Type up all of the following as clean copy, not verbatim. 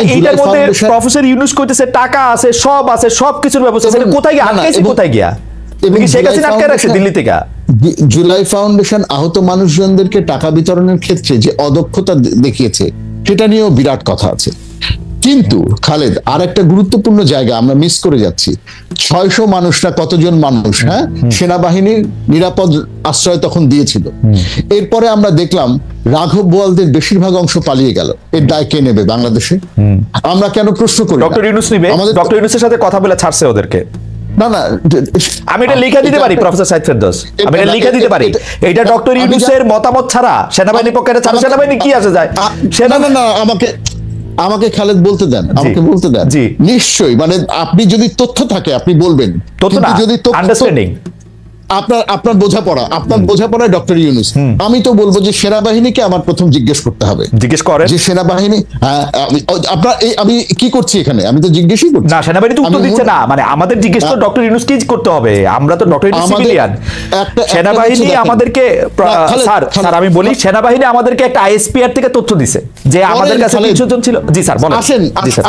এইটার মধ্যে প্রফেসর ইউনূস কইতেছে টাকা আছে, সব আছে, সবকিছুর ব্যবস্থা আছে, কোথায় গিয়ে আটকেছে? কোথায় গিয়া শেখ হাসিনা আটকে রাখছে দিল্লি থেকে? জুলাই ফাউন্ডেশন আহত মানুষজনদেরকে টাকা বিতরণের ক্ষেত্রে যে অদক্ষতা দেখিয়েছে সেটা নিয়েও বিরাট কথা আছে। কিন্তু খালেদ, আর একটা গুরুত্বপূর্ণ জায়গা আমরা মিস করে যাচ্ছি। 600 মানুষরা কতজন মানুষ সেনাবাহিনীর নিরাপদ আশ্রয় তখন দিয়েছিল। এরপরে আমরা দেখলাম রাঘব বোয়ালদের বেশিরভাগ অংশ পালিয়ে গেল। এর দায় কে নেবে বাংলাদেশে? আমরা কেন প্রশ্ন করি? ডক্টর ইউনূস নেবে। ডক্টর ইউনূসের সাথে কথা বলে ছাড়ছে ওদেরকে। না না, আমি এটা লিখে দিতে পারি প্রফেসর সাইদ ফেরদৌস, আমি এটা লিখে দিতে পারি। এইটা ডক্টর ইউনূসের মতামত ছাড়া সেনাবাহিনীর পক্ষে ছাড়া সেনাবাহিনী কি আসে যায়? না, আমাকে খালেদ বলতে দেন, আমাকে বলতে দেন। নিশ্চয়ই, মানে আপনি যদি তথ্য থাকে আপনি বলবেন, যদি আন্ডারস্ট্যান্ডিং আপনার বোঝাপড়ায় ডক্টর ইউনূস, আমি তো বলবো যে সেনাবাহিনীকে আমার প্রথম জিজ্ঞেস করতে হবে। জিজ্ঞেস করেন যে সেনাবাহিনী, আপনার আমি কি করছি এখানে? আমি তো জিজ্ঞেসই করছি না, সেনাবাহিনী তো উত্তর দিচ্ছে না। মানে আমাদের জিজ্ঞেস তো ডক্টর ইউনূস কি করতে হবে? আমরা তো ডক্টর ইউনূস সিভিলিয়ান। সেনাবাহিনী আমাদেরকে, স্যার আমি বলি, সেনাবাহিনী আমাদেরকে একটা আইএসপিআর থেকে তথ্য দিছে যে আমাদের কাছে 300 জন ছিল। জি স্যার বলেন।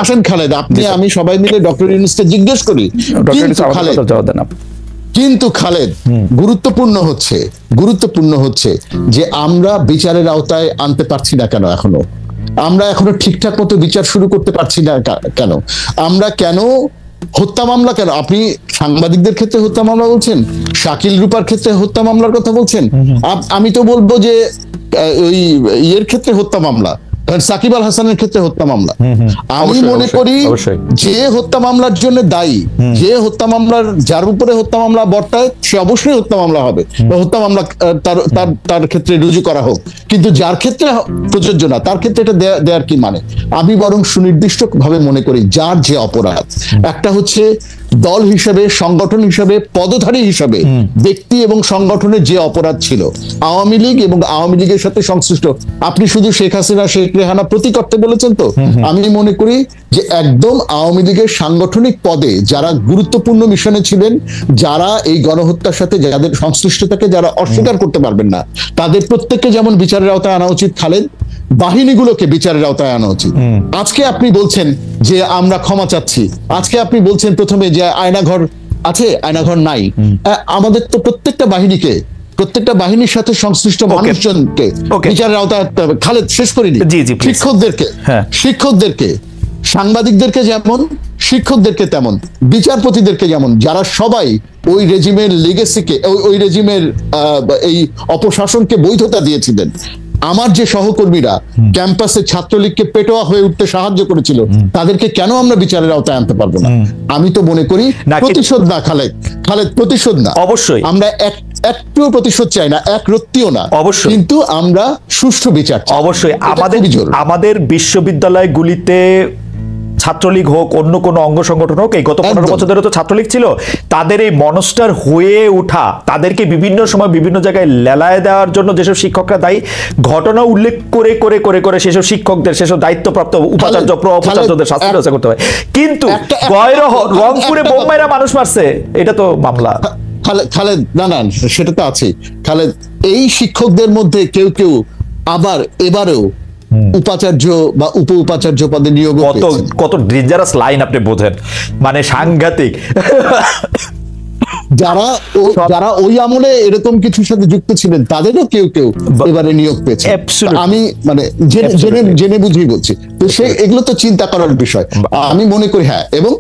আসেন খালেদ, আপনি আমি সবাই মিলে ডক্টর ইউনূসকে জিজ্ঞেস করি। কিন্তু খালেদ, গুরুত্বপূর্ণ হচ্ছে যে আমরা বিচারের আওতায় আনতে পারছি না কেন? আমরা এখনো ঠিকঠাক মতো বিচার শুরু করতে পারছি না কেন? আমরা কেন হত্যা মামলা, কেন আপনি সাংবাদিকদের ক্ষেত্রে হত্যা মামলা বলছেন, শাকিল রূপার ক্ষেত্রে হত্যা মামলার কথা বলছেন, আমি তো বলবো যে ওই ইয়ের ক্ষেত্রে হত্যা মামলা, সাকিব আল হাসানের ক্ষেত্রে হত্যা মামলা। আমি মনে করি যে হত্যা মামলার জন্য দায়ী, যে হত্যা মামলার, যার উপরে হত্যা মামলা বর্তায়, সে অবশ্যই হত্যা মামলা হবে, হত্যা মামলা তার ক্ষেত্রে রুজু করা হোক। কিন্তু যার ক্ষেত্রে প্রযোজ্য না তার ক্ষেত্রে এটা দেওয়ার কি মানে? আমি বরং সুনির্দিষ্ট ভাবে মনে করি যার যে অপরাধ, একটা হচ্ছে দল হিসেবে, সংগঠন হিসেবে, পদধারী হিসেবে ব্যক্তি এবং সংগঠনের যে অপরাধ ছিল, আওয়ামী লীগ এবং আওয়ামী লীগের সাথে সংশ্লিষ্ট, আপনি শুধু শেখ হাসিনা, শেখ রেহানা প্রতি করতে বলেছেন তো? আমি মনে করি যে একদম আওয়ামী লীগের সাংগঠনিক পদে যারা গুরুত্বপূর্ণ মিশনে ছিলেন, যারা এই গণহত্যার সাথে যাদের সংশ্লিষ্টতাকে যারা অস্বীকার করতে পারবেন না, তাদের প্রত্যেককে যেমন বিচারের আওতায় আনা উচিত খালেদ, বাহিনীগুলোকে বিচারের আওতায় আনা উচিত। আজকে আপনি বলছেন যে আমরা ক্ষমা চাচ্ছি, আজকে আপনি বলছেন প্রথমে যে আয়নাঘর আছে, আয়নাঘর নাই। আমাদের তো প্রত্যেকটা বাহিনীর সাথে সংশ্লিষ্ট মানুষজনকে বিচারের আওতায় আনতে হবে। খালেদ, শেষ করিনি। শিক্ষকদেরকে, সাংবাদিকদেরকে যেমন, শিক্ষকদেরকে তেমন, বিচারপতিদেরকে যেমন, যারা সবাই ওই রেজিমের লেগেসিকে, ওই রেজিমের এই অপশাসনকে বৈধতা দিয়েছিলেন। আমার যে সহকর্মীরা ক্যাম্পাসে ছাত্রলীগকে পেটোয়া হয়ে উঠতে সাহায্য করেছিল, তাদেরকে কেন আমরা বিচারের আওতায় আনতে পারবো না? আমি তো মনে করি প্রতিশোধ না খালেদ, প্রতিশোধ না। অবশ্যই আমরা একটুও প্রতিশোধ চাই না, এক রত্তিও না। অবশ্যই, কিন্তু আমরা সুষ্ঠু বিচার চাই। অবশ্যই আমাদের বিশ্ববিদ্যালয়গুলিতে ছাত্রলীগ হোক, অন্য কোনো অঙ্গ সংগঠন হোক, এই গত 15 বছর ধরে তো ছাত্রলীগ ছিল, তাদের এই মনস্টার হয়ে ওঠা, তাদেরকে বিভিন্ন সময় বিভিন্ন জায়গায় লেলায় দেওয়ার জন্য যেসব শিক্ষকরা দায়ী, ঘটনা উল্লেখ করে করে করে করে সেসব শিক্ষকদের, সেসব দায়িত্বপ্রাপ্ত উপাচার্য, প্রোপাচার্যদের শাস্তি ব্যবস্থা করতে হয়। কিন্তু রংপুরে বোমাইরা মানুষ মারছে, এটা তো মামলা। খালেদ, না সেটা তো আছে খালেদ। এই শিক্ষকদের মধ্যে কেউ কেউ আবার এবারেও উপাচার্য বা উপ উপাচার্য পদে নিয়োগ। কত ডেঞ্জারাস লাইন আপনি বোঝেন, মানে সাংঘাতিক। যারা ওই আমলে এরকম কিছুর সাথে যুক্ত ছিলেন, তাদেরও কেউ কেউ এবারে নিয়োগ পেয়েছে। আমি মানে জেনে বুঝেই বলছি। তো এগুলো তো চিন্তা করার বিষয়। আমি মনে করি হ্যাঁ, এবং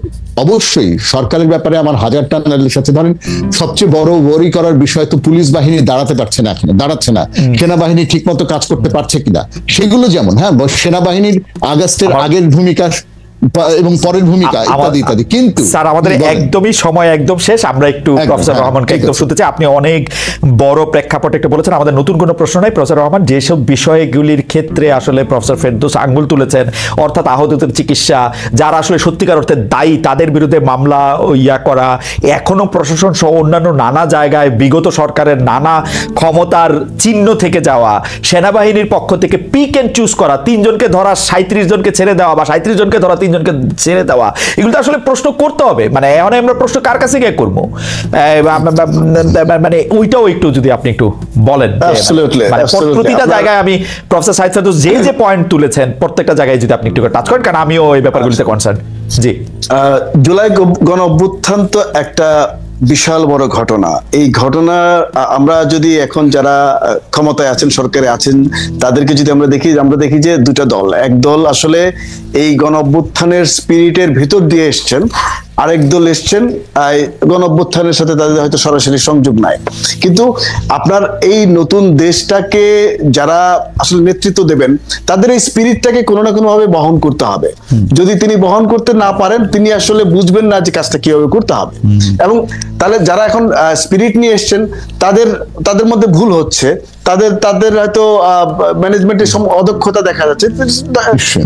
অবশ্যই সরকারের ব্যাপারে আমার হাজারটা নালিশ আছে। ধরেন সবচেয়ে বড় ওয়ারি করার বিষয় তো পুলিশ বাহিনী দাঁড়াচ্ছে না, সেনাবাহিনী ঠিক মতো কাজ করতে পারছে কিনা, সেগুলো যেমন সেনাবাহিনীর আগস্টের আগের ভূমিকা এবং পরের ভূমিকা ইত্যাদি ইত্যাদি। কিন্তু স্যার আমাদের একদমই সময় একদম শেষ। আমরা একটু প্রফেসর রহমানকে একদম শুনতে চাই। আপনি অনেক বড় প্রেক্ষাপটে একটা বলেছেন, আমাদের নতুন কোনো প্রশ্ন নাই। প্রফেসর রহমান, যেসব বিষয়গুলির ক্ষেত্রে আসলে প্রফেসর ফেরদৌস আঙ্গুল তুলেছেন, অর্থাৎ আহতদের চিকিৎসা, যারা আসলে সত্যিকার অর্থে দায়ী তাদের বিরুদ্ধে মামলা করা, এখনো প্রশাসন সহ অন্যান্য নানা জায়গায় বিগত সরকারের নানা ক্ষমতার চিহ্ন থেকে যাওয়া, সেনাবাহিনীর পক্ষ থেকে পিক এন্ড চুজ করা, 3 জনকে ধরা 37 জনকে ছেড়ে দেওয়া, বা 37 জনকে ধরা 3 তিনজনকে ছেড়ে দেওয়া, এগুলো তো আসলে প্রশ্ন করতে হবে। মানে এখন আমরা প্রশ্ন কার কাছে গিয়ে করবো, মানে ওইটাও একটু যদি আপনি একটু বলেন। প্রতিটা জায়গায় আমি প্রফেসর সাইদ ফেরদৌস যে পয়েন্ট তুলেছেন প্রত্যেকটা জায়গায় যদি আপনি একটু টাচ করেন, কারণ আমিও এই ব্যাপারগুলিতে কনসার্ন। জি, জুলাই গণ অভ্যুত্থান তো একটা বিশাল বড় ঘটনা। এই ঘটনা আমরা যদি এখন যারা ক্ষমতায় আছেন, সরকারে আছেন, তাদেরকে যদি আমরা দেখি যে দুটা দল, এক দল আসলে এই গণ অভ্যুত্থানের স্পিরিটের ভিতর দিয়ে এসছেন, আরেক দল এসছেন গণ অভ্যুত্থানের সাথে তাদের হয়তো সরাসরি সংযোগ নাই। কিন্তু আপনার এই নতুন দেশটাকে যারা আসলে নেতৃত্ব দেবেন, তাদের এই স্পিরিটটাকে কোনো না কোনো ভাবে বহন করতে হবে। যদি তিনি বহন করতে না পারেন, তিনি আসলে বুঝবেন না যে কাজটা কিভাবে করতে হবে। এবং তাহলে যারা এখন স্পিরিট নিয়ে এসছেন, তাদের মধ্যে ভুল হচ্ছে, তাদের হয়তো ম্যানেজমেন্টের অদক্ষতা দেখা যাচ্ছে,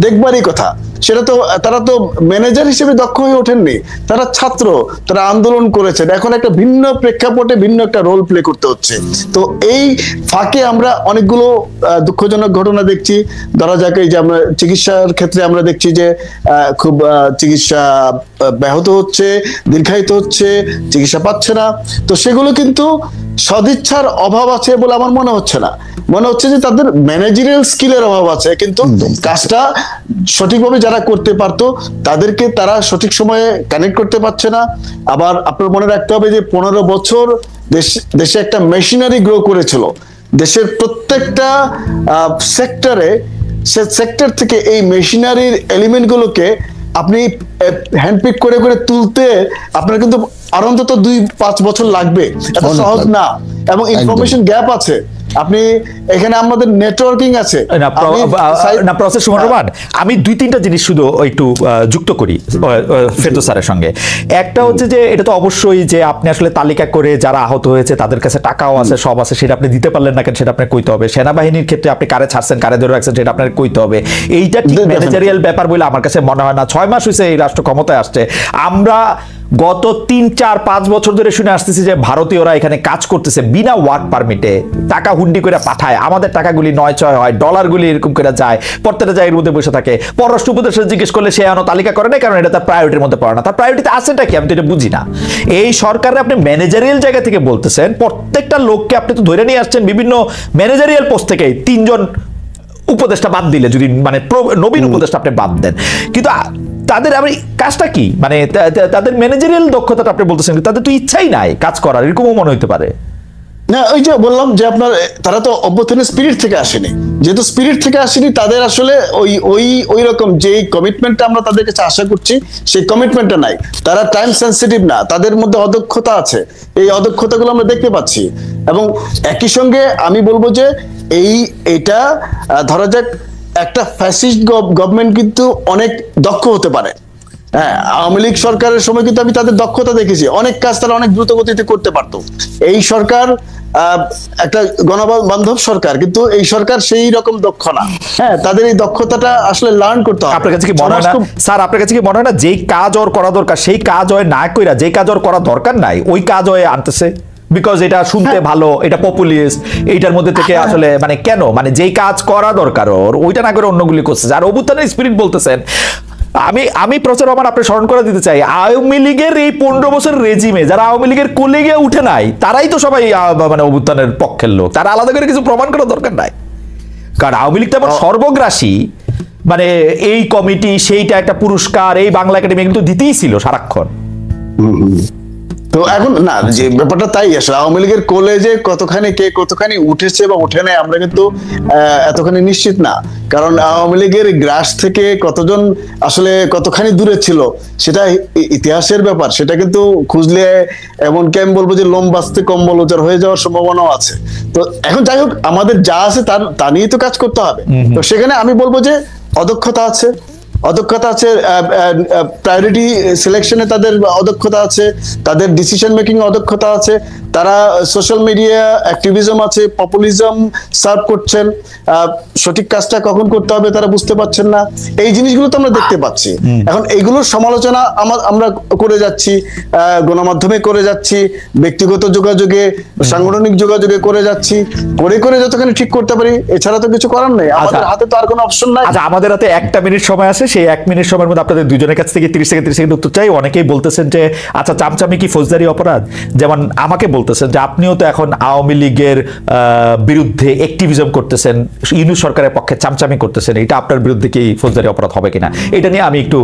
দেখবারই কথা। সেটা তো তারা তো ম্যানেজার হিসেবে দক্ষ হয়ে ওঠেননি, তারা ছাত্র, তারা আন্দোলন করেছেন, এখন একটা ভিন্ন প্রেক্ষাপটে ভিন্ন একটা রোল প্লে করতে হচ্ছে। তো এই ফাঁকে আমরা অনেকগুলো দুঃখজনক ঘটনা দেখছি। ধরা যাক এই যে আমরা চিকিৎসার ক্ষেত্রে আমরা দেখছি যে খুব চিকিৎসা ব্যাহত হচ্ছে, দীর্ঘায়িত হচ্ছে, চিকিৎসা পাচ্ছে না। তো সেগুলো কিন্তু সদিচ্ছার অভাব আছে বলে আমার মনে হচ্ছে না, মনে হচ্ছে যে তাদের ম্যানেজারিয়াল স্কিলের অভাব আছে। কিন্তু কাজটা সঠিকভাবে যারা করতে পারতো তাদেরকে তারা সঠিক সময়ে কানেক্ট করতে পারছে না। আবার আপনার মনে রাখতে হবে যে 15 বছর দেশে একটা মেশিনারি গ্রো করেছিল, দেশের প্রত্যেকটা সেক্টরে, সে সেক্টর থেকে এই মেশিনারির এলিমেন্ট গুলোকে আপনি হ্যান্ডপিক করে করে তুলতে আপনার কিন্তু আর অন্তত 2-5 বছর লাগবে, এত সহজ না। এবং ইনফরমেশন গ্যাপ আছে, আপনি এখানে আমাদের নেটওয়ার্কিং আছে না। প্রসেস সুমন রহমান, আমি 2-3টা জিনিস শুধু একটু যুক্ত করি ফেরদৌস স্যারের সঙ্গে। একটা হচ্ছে যে এটা তো অবশ্যই যে আপনি আসলে তালিকা করে যারা আহত হয়েছে তাদের কাছে টাকাও আছে, সব আছে, সেটা আপনি দিতে পারলেন না কেন সেটা আপনাকে কইতে হবে। সেনাবাহিনীর ক্ষেত্রে আপনি কারে ছাড়ছেন, কারে ধরে রাখছেন, সেটা আপনাকে কইতে হবে। এইটা ঠিক ম্যানেজারিয়াল ব্যাপার বলে আমার কাছে মনে হয় না। 6 মাস হয়েছে এই রাষ্ট্র ক্ষমতায় আসছে, আমরা গত 3-4-5 বছর ধরে শুনে আসতেছি যে ভারতীয়রা এখানে কাজ করতেছে বিনা ওয়ার্ক পারমিটে, টাকা হুন্ডি করে পাঠায়, আমাদের টাকাগুলি 9-6 হয়, ডলারগুলি এরকম করে যায়, প্রত্যেকটা জায়গার মধ্যে বসে থাকে। পররাষ্ট্র উপদেষ্টা জিজ্ঞেস করলে সে এখনো তালিকা করে না, কারণ এটা তার প্রায়োরিটির মধ্যে পড়ে না। তার প্রায়োরিটিতে আছেটা কি আমি তো এটা বুঝি না। এই সরকারে আপনি ম্যানেজারিয়াল জায়গা থেকে বলতেছেন, প্রত্যেকটা লোককে আপনি তো ধরে নিয়ে আসছেন বিভিন্ন ম্যানেজারিয়াল পোস্ট থেকে। 3 জন উপদেষ্টা বাদ দিলে, যদি মানে নবীন উপদেষ্টা আপনি বাদ দেন, কিন্তু তাদের আমি কাজটা কি, মানে তাদের ম্যানেজারিয়াল দক্ষতাটা আপনি বলতেছেন, তাদের তো ইচ্ছাই নাই কাজ করার, এরকমও মনে হতে পারে না। ওই যে বললাম যে আপনার তারা তো অভ্যুত্থানের স্পিরিট থেকে আসেনি, যেহেতু স্পিরিট থেকে আসেনি, তাদের আসলে ওই রকম যে কমিটমেন্টটা আমরা তাদের কাছে আশা করছি সেই কমিটমেন্টটা নাই। তারা টাইম সেন্সিটিভ না, তাদের মধ্যে অদক্ষতা আছে, এই অদক্ষতাগুলো আমরা দেখতে পাচ্ছি। এবং একই সঙ্গে আমি বলবো যে এটা ধরা যাক একটা ফ্যাসিস্ট গভর্নমেন্ট কিন্তু অনেক দক্ষ হতে পারে। হ্যাঁ, আওয়ামী লীগ সরকারের সময় কিন্তু আমি তাদের দক্ষতা দেখেছি, অনেক কাজ তারা অনেক দ্রুত গতিতে করতে পারতো। এই সরকার একটা গণবান্ধব সরকার, কিন্তু এই সরকার সেই রকম দক্ষ না। হ্যাঁ, তাদের এই দক্ষতাটা আসলে লার্ন করতে হবে। আপনার কাছে কি মনে হয় না স্যার, আপনার কাছে কি মনে হয় না যেই কাজ ওর করা দরকার সেই কাজ হয় না কইরা যেই কাজ ওর করা দরকার নাই ওই কাজ হয় আনতেছে? বিকজ এটা শুনতে ভালো, এটা পপুলিস্ট, এইটার মধ্যে থেকে আসলে মানে কেন, মানে যেই কাজ করা দরকার ওর ওইটা না করে অন্যগুলি করছে। আর অভ্যুত্থানের স্পিরিট বলতেছেন, আমি প্রচার আমার আপনি স্মরণ করে দিতে চাই, আওয়ামী লীগের এই 15 বছর রেজিমে যারা আওয়ামী লীগের কোলে গিয়ে উঠে নাই, তারাই তো সবাই মানে অভ্যুত্থানের পক্ষের লোক। তারা আলাদা করে কিছু প্রমাণ করার দরকার নাই, কারণ আওয়ামী লীগ তেমন সর্বগ্রাসী, মানে এই কমিটি সেইটা একটা পুরস্কার এই বাংলা একাডেমি কিন্তু দিতেই ছিল সারাক্ষণ। তো এখন না, যে ব্যাপারটা তাই আসলে আওয়ামী লীগের কলেজে কতখানি উঠেছে বা ওঠে নাই আমরা কিন্তু এতখানি নিশ্চিত না। কারণ আওয়ামী লীগের গ্রাস থেকে কতজন আসলে কতখানি দূরে ছিল সেটা ইতিহাসের ব্যাপার, সেটা কিন্তু খুঁজলে এমনকি আমি বলবো যে লোম বাঁচতে কম্বল উজাড় হয়ে যাওয়ার সম্ভাবনাও আছে। তো এখন যাই হোক, আমাদের যা আছে তা নিয়ে তো কাজ করতে হবে। তো সেখানে আমি বলবো যে অদক্ষতা আছে, প্রায়োরিটি সিলেকশনে তাদের অদক্ষতা আছে, তাদের ডিসিশন মেকিং অদক্ষতা আছে, তারা সোশ্যাল মিডিয়া অ্যাক্টিভিজম আছে, পপুলিজম সার্ভ করছেন, সঠিক কাজটা কখন করতে হবে তারা বুঝতে পারছেন না। এই জিনিসগুলো তো আমরা দেখতে পাচ্ছি। এখন এইগুলোর সমালোচনা আমরা করে যাচ্ছি, গণমাধ্যমে করে যাচ্ছি, ব্যক্তিগত যোগাযোগে, সাংগঠনিক যোগাযোগে করে যাচ্ছি, করে যতখানি ঠিক করতে পারি, এছাড়া তো কিছু করার নেই, আমাদের হাতে তো আর কোনো অপশন নাই। আচ্ছা, আমাদের হাতে 1 মিনিট সময় আছে, সেই 1 মিনিট সময়ের মধ্যে আপনাদের দুজনের কাছ থেকে 30 সেকেন্ড উত্তর চাই। অনেকেই বলতেছেন যে আচ্ছা চামচামি কি ফৌজদারি অপরাধ? যেমন আমাকে বলতেছেন যে আপনিও তো এখন আওয়ামী লীগের বিরুদ্ধে অ্যাক্টিভিজম করতেছেন, ইউনূস সরকারের পক্ষে চামচামি করতেছেন, এটা আপনার বিরুদ্ধে কি ফৌজদারি অপরাধ হবে কিনা, এটা নিয়ে আমি একটু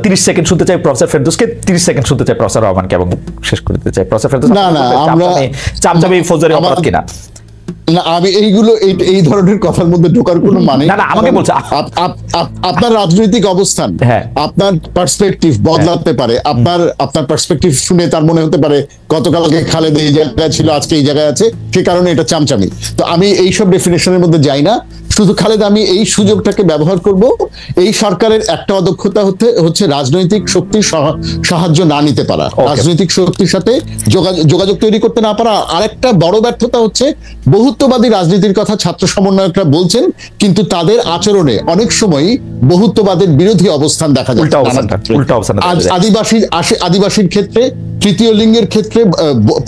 30 সেকেন্ড শুনতে চাই প্রফেসর ফেরদৌসকে, 30 সেকেন্ড শুনতে চাই প্রফেসর রহমানকে এবং শেষ করে দিতে চাই। প্রফেসর ফেরদৌস, না আমরা চামচামি ফৌজদারি অপরাধ কিনা? না, আমি এই ধরনের কথার মধ্যে ঢোকার কোনো মানে না আমাকে বলছে আপনার রাজনৈতিক অবস্থান, আপনার পার্সপেক্টিভ বদলাতে পারে। আপনার পার্সপেক্টিভ শুনে তার মনে হতে পারে গতকালকে খালেদ এই জায়গায় ছিল, আজকে এই জায়গায় আছে, সে কারণে এটা চামচামি। তো আমি এইসব ডেফিনেশনের মধ্যে যাই না। শুধু খালেদ, আমি এই সুযোগটাকে ব্যবহার করব, এই সরকারের একটা অদক্ষতা হচ্ছে রাজনৈতিক শক্তির সাহায্য না নিতে পারা, রাজনৈতিক শক্তির সাথে যোগাযোগ তৈরি করতে না পারা। আরেকটা বড় ব্যর্থতা হচ্ছে বহুত্ববাদী রাজনীতির কথা ছাত্র সমন্বয়করা বলছেন, কিন্তু তাদের আচরণে অনেক সময় বহুত্ববাদের বিরোধী অবস্থান দেখা যায়। আদিবাসীর ক্ষেত্রে, তৃতীয় লিঙ্গের ক্ষেত্রে,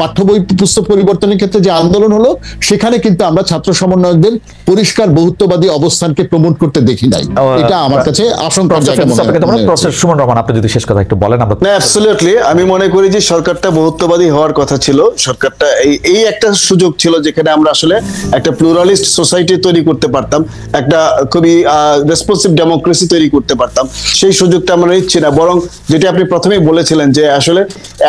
পাঠ্য বই পুস্তক পরিবর্তনের ক্ষেত্রে যে আন্দোলন হলো, সেখানে কিন্তু আমরা ছাত্র সমন্বয়কদের পরিষ্কার বহুত্ববাদী অবস্থানকে প্রমোট করতে দেখি নাই। এটা আমার কাছে আশঙ্কার জায়গা মনে হয়। প্রফেসর সুমন রহমান, আপনি যদি শেষ কথা একটু বলেন। আমরা অ্যাবসলিউটলি, আমি মনে করি যে সরকারটা বহুত্ববাদী হওয়ার কথা ছিল। সরকারটা এই একটা সুযোগ ছিল যেখানে আমরা আসলে একটা প্লুরালিস্ট সোসাইটি তৈরি করতে পারতাম, একটা খুবই রেসপন্সিভ ডেমোক্রেসি তৈরি করতে পারতাম। সেই সুযোগটা আমরা নিচ্ছি না, বরং যেটা আপনি প্রথমেই বলেছিলেন যে আসলে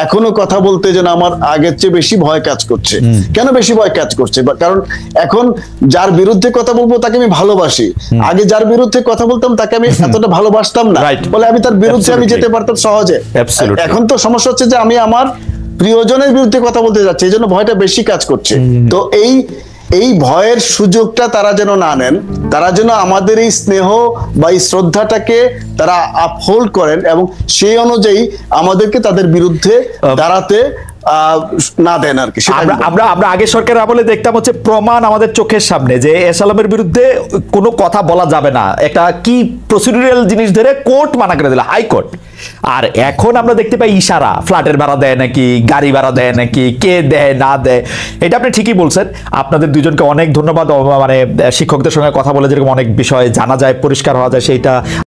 এখনো কথা বলতে যেন আমার আগের চেয়ে বেশি ভয় কাজ করছে। কেন বেশি ভয় কাজ করছে? কারণ এখন যার বিরুদ্ধে কথা বলবো তাকে আমি ভালোবাসি, আগে যার বিরুদ্ধে কথা বলতাম তাকে আমি এতটা ভালোবাসতাম না, বলে আমি তার বিরুদ্ধে আমি যেতে পারতাম সহজে। এখন তো সমস্যা হচ্ছে যে আমি আমার প্রিয়জনের বিরুদ্ধে কথা বলতে যাচ্ছি, এই জন্য ভয়টা বেশি কাজ করছে। তো এই ভয়ের সুযোগটা তারা যেন না নেন, তারা যেন আমাদের এই স্নেহ বা এই শ্রদ্ধাটাকে তারা আপহোল্ড করেন এবং সেই অনুযায়ী আমাদেরকে তাদের বিরুদ্ধে দাঁড়াতে না দেন আর কি। আমরা আগে সরকারের আমলে দেখতাম হচ্ছে প্রমাণ আমাদের চোখের সামনে যে এস আলমের বিরুদ্ধে কোনো কথা বলা যাবে না, একটা কি প্রসিডিউরাল জিনিস ধরে কোর্ট মানা করে দিল, হাইকোর্ট। আর এখন আমরা দেখতে পাই ইশারা, ফ্ল্যাটের ভাড়া দেয় নাকি, গাড়ি ভাড়া দেয় নাকি, কে দেয় না দেয়। এটা আপনি ঠিকই বলছেন। আপনাদের দুজনকে অনেক ধন্যবাদ। মানে শিক্ষকদের সঙ্গে কথা বলে যেরকম অনেক বিষয় জানা যায়, পরিষ্কার হওয়া যায়, সেইটা